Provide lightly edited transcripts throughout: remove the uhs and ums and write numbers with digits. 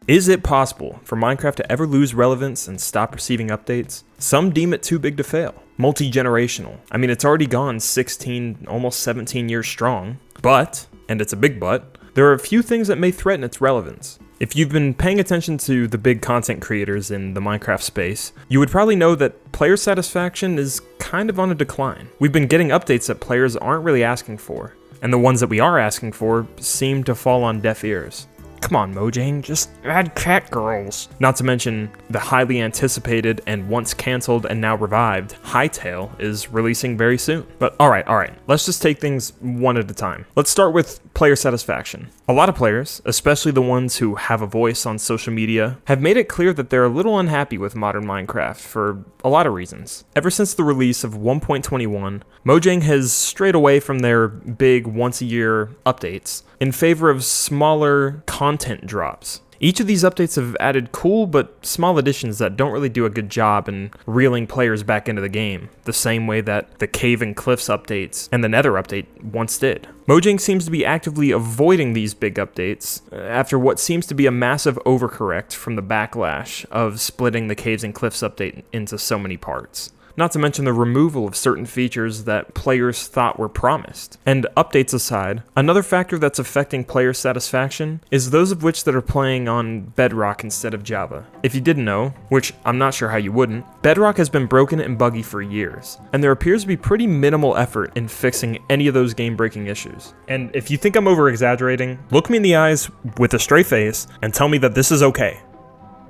Is it possible for Minecraft to ever lose relevance and stop receiving updates? Some deem it too big to fail. Multi-generational. I mean, it's already gone 16, almost 17 years strong. But, and it's a big but, there are a few things that may threaten its relevance. If you've been paying attention to the big content creators in the Minecraft space, you would probably know that player satisfaction is kind of on a decline. We've been getting updates that players aren't really asking for, and the ones that we are asking for seem to fall on deaf ears. Come on, Mojang, just add cat girls. Not to mention, the highly anticipated and once cancelled and now revived Hytale is releasing very soon. But alright, let's just take things one at a time. Let's start with player satisfaction. A lot of players, especially the ones who have a voice on social media, have made it clear that they're a little unhappy with modern Minecraft for a lot of reasons. Ever since the release of 1.21, Mojang has strayed away from their big once-a-year updates in favor of smaller content drops. Each of these updates have added cool but small additions that don't really do a good job in reeling players back into the game, the same way that the Cave and Cliffs updates and the Nether update once did. Mojang seems to be actively avoiding these big updates after what seems to be a massive overcorrect from the backlash of splitting the Caves and Cliffs update into so many parts. Not to mention the removal of certain features that players thought were promised. And updates aside, another factor that's affecting player satisfaction is those of which that are playing on Bedrock instead of Java. If you didn't know, which I'm not sure how you wouldn't, Bedrock has been broken and buggy for years, and there appears to be pretty minimal effort in fixing any of those game-breaking issues. And if you think I'm over-exaggerating, look me in the eyes with a straight face and tell me that this is okay.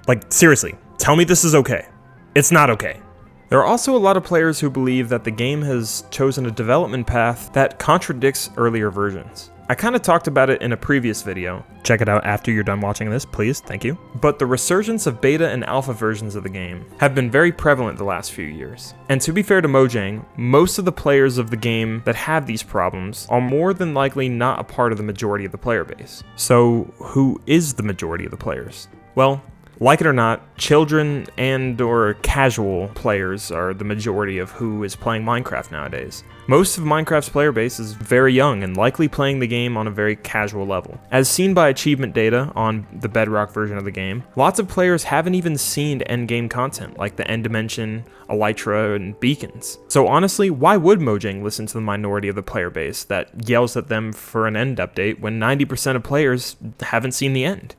Like, seriously, tell me this is okay. It's not okay. There are also a lot of players who believe that the game has chosen a development path that contradicts earlier versions. I kind of talked about it in a previous video. Check it out after you're done watching this, please, thank you. But the resurgence of beta and alpha versions of the game have been very prevalent the last few years. And to be fair to Mojang, most of the players of the game that have these problems are more than likely not a part of the majority of the player base. So who is the majority of the players? Well, like it or not, children and or casual players are the majority of who is playing Minecraft nowadays. Most of Minecraft's player base is very young and likely playing the game on a very casual level. As seen by achievement data on the Bedrock version of the game, lots of players haven't even seen endgame content like the End Dimension, Elytra, and Beacons. So honestly, why would Mojang listen to the minority of the player base that yells at them for an end update when 90% of players haven't seen the end?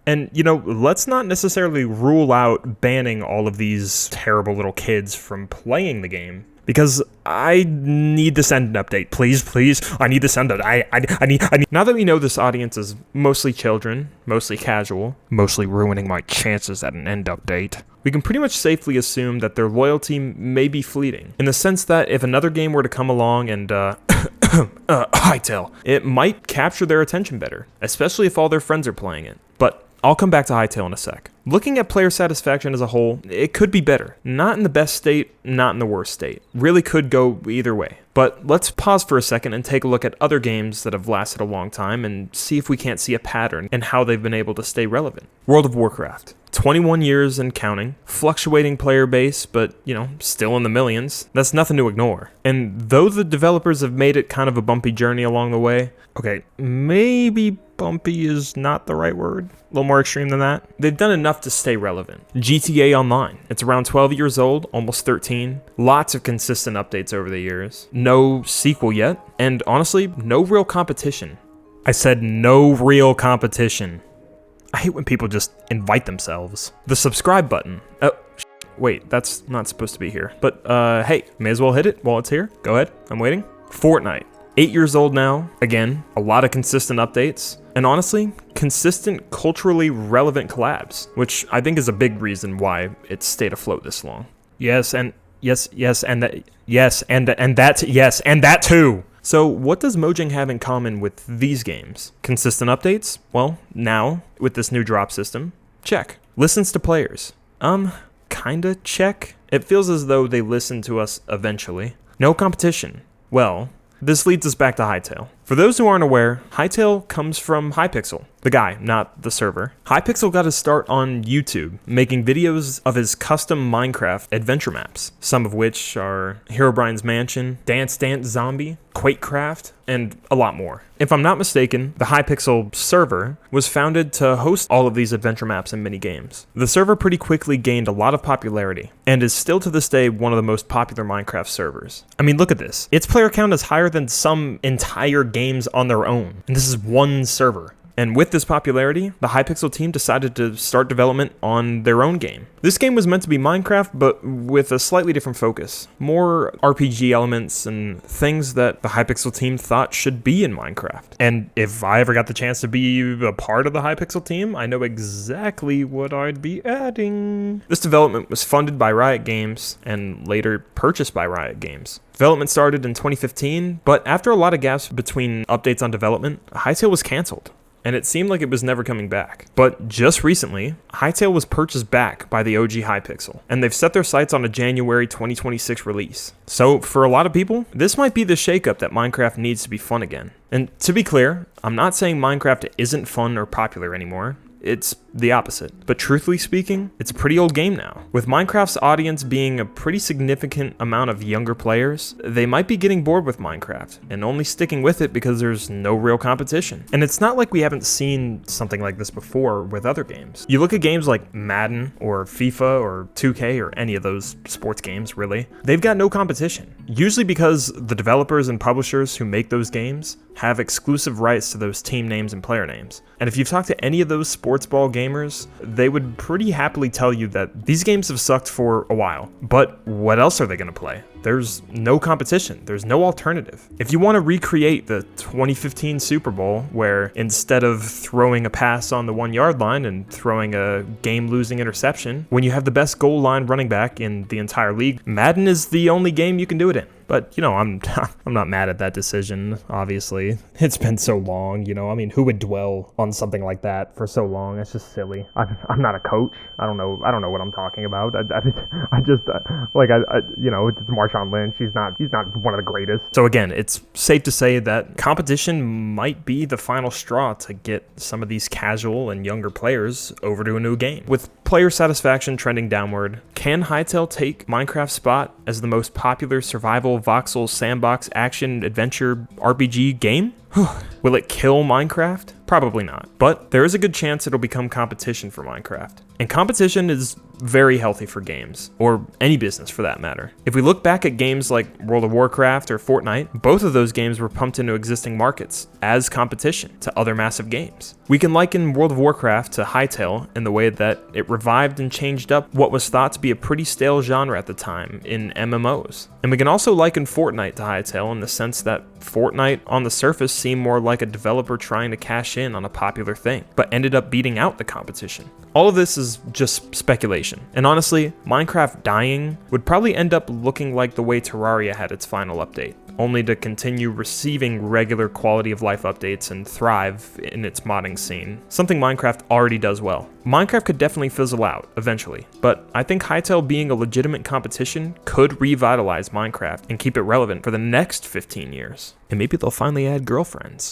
And, you know, let's not necessarily rule out banning all of these terrible little kids from playing the game, because I need this end update, please, I need this end update, I need. Now that we know this audience is mostly children, mostly casual, mostly ruining my chances at an end update, we can pretty much safely assume that their loyalty may be fleeting, in the sense that if another game were to come along and, Hytale, it might capture their attention better, especially if all their friends are playing it. But I'll come back to Hytale in a sec. Looking at player satisfaction as a whole, it could be better. Not in the best state, not in the worst state. Really could go either way. But let's pause for a second and take a look at other games that have lasted a long time and see if we can't see a pattern in how they've been able to stay relevant. World of Warcraft. 21 years and counting, fluctuating player base, but, you know, still in the millions. That's nothing to ignore. And though the developers have made it kind of a bumpy journey along the way, okay, maybe bumpy is not the right word, a little more extreme than that, they've done enough to stay relevant. GTA Online, it's around 12 years old, almost 13, lots of consistent updates over the years, no sequel yet, and honestly, no real competition. I said no real competition. I hate when people just invite themselves. The subscribe button. Oh, wait, that's not supposed to be here. But, hey, may as well hit it while it's here. Go ahead, I'm waiting. Fortnite. 8 years old now. Again, a lot of consistent updates. And honestly, consistent culturally relevant collabs, which I think is a big reason why it's stayed afloat this long. Yes, and that too. So what does Mojang have in common with these games? Consistent updates? Well, now, with this new drop system, check. Listens to players? Kinda check. It feels as though they listen to us eventually. No competition. Well, this leads us back to Hytale. For those who aren't aware, Hytale comes from Hypixel, the guy, not the server. Hypixel got his start on YouTube, making videos of his custom Minecraft adventure maps, some of which are Herobrine's Mansion, Dance Dance Zombie, Quakecraft, and a lot more. If I'm not mistaken, the Hypixel server was founded to host all of these adventure maps and mini-games. The server pretty quickly gained a lot of popularity, and is still to this day one of the most popular Minecraft servers. I mean, look at this. Its player count is higher than some entire games on their own, and this is one server. And with this popularity, the Hypixel team decided to start development on their own game. This game was meant to be Minecraft, but with a slightly different focus. More RPG elements and things that the Hypixel team thought should be in Minecraft. And if I ever got the chance to be a part of the Hypixel team, I know exactly what I'd be adding. This development was funded by Riot Games and later purchased by Riot Games. Development started in 2015, but after a lot of gaps between updates on development, Hytale was canceled, and it seemed like it was never coming back. But just recently, Hytale was purchased back by the OG Hypixel, and they've set their sights on a January 2026 release. So for a lot of people, this might be the shakeup that Minecraft needs to be fun again. And to be clear, I'm not saying Minecraft isn't fun or popular anymore. It's the opposite. But truthfully speaking, it's a pretty old game now. With Minecraft's audience being a pretty significant amount of younger players, they might be getting bored with Minecraft and only sticking with it because there's no real competition. And it's not like we haven't seen something like this before with other games. You look at games like Madden or FIFA or 2K or any of those sports games, really, they've got no competition. Usually because the developers and publishers who make those games have exclusive rights to those team names and player names. And if you've talked to any of those sports ball gamers, they would pretty happily tell you that these games have sucked for a while. But what else are they going to play? There's no competition. There's no alternative. If you want to recreate the 2015 Super Bowl, where instead of throwing a pass on the 1-yard line and throwing a game-losing interception, when you have the best goal line running back in the entire league, Madden is the only game you can do it in. But, you know, I'm not mad at that decision, obviously. It's been so long, you know. I mean, who would dwell on something like that for so long? It's just silly. I'm not a coach. I don't know what I'm talking about. You know, it's Marshawn Lynch. He's not one of the greatest. So again, it's safe to say that competition might be the final straw to get some of these casual and younger players over to a new game. With player satisfaction trending downward, can Hytale take Minecraft's spot as the most popular survival voxel sandbox action adventure RPG game? Will it kill Minecraft? Probably not, but there is a good chance it'll become competition for Minecraft. And competition is very healthy for games, or any business for that matter. If we look back at games like World of Warcraft or Fortnite, both of those games were pumped into existing markets as competition to other massive games. We can liken World of Warcraft to Hytale in the way that it revived and changed up what was thought to be a pretty stale genre at the time in MMOs. And we can also liken Fortnite to Hytale in the sense that Fortnite on the surface seemed more like a developer trying to cash in on a popular thing, but ended up beating out the competition. All of this is just speculation, and honestly, Minecraft dying would probably end up looking like the way Terraria had its final update, only to continue receiving regular quality of life updates and thrive in its modding scene, something Minecraft already does well. Minecraft could definitely fizzle out eventually, but I think Hytale being a legitimate competition could revitalize Minecraft and keep it relevant for the next 15 years. And maybe they'll finally add girlfriends.